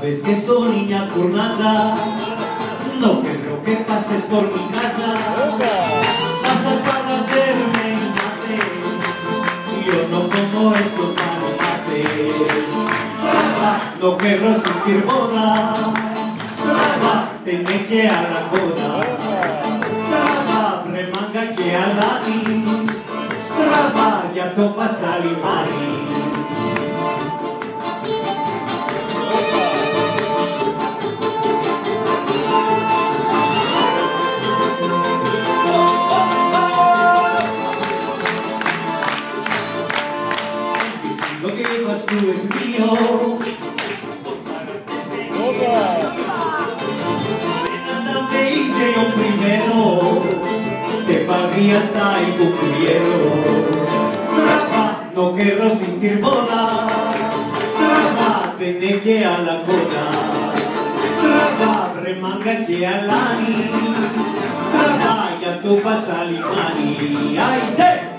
sabes que soy niña curnaza, no quiero que pases por mi casa. Pasas para hacerme el mate, yo no como estos mates. No quiero sentir boda, tenme que a la coda. Remanga que a la ni, ya topa salimari. Lo que llevas tú es mío. Nada me hice yo primero, te pagué hasta el cucuriero. Traba, no quiero sentir boda. Traba, tené que a la coda. Traba, remanga que a la ni. Traba, ya tú pasa limani. ¡Ay, te!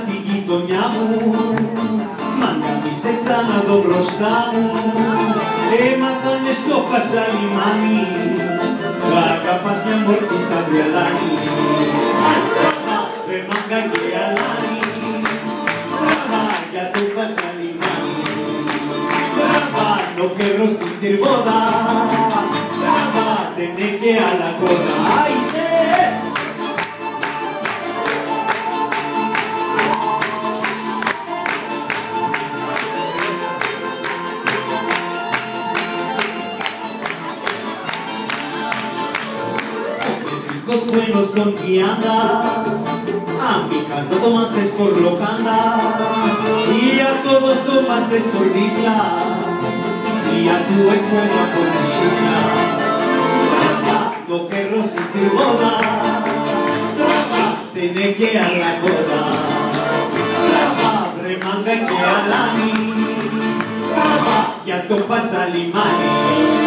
Tiguito ñamu, manga mi sexana dobrostamu, matan estopas alimani, la capaz de amortizar de alani. Remanga que alani, ya tu pasa alimani. No quiero sentir boda, tené que a la coda. ¡Ay, buenos con guianda, a mi casa tomates por locanda, y a todos tomates por dicla, y a tu escuela por michuca. No quiero sentir boda, tené que a la coda. Remanga que a la ni, ya topas alimani.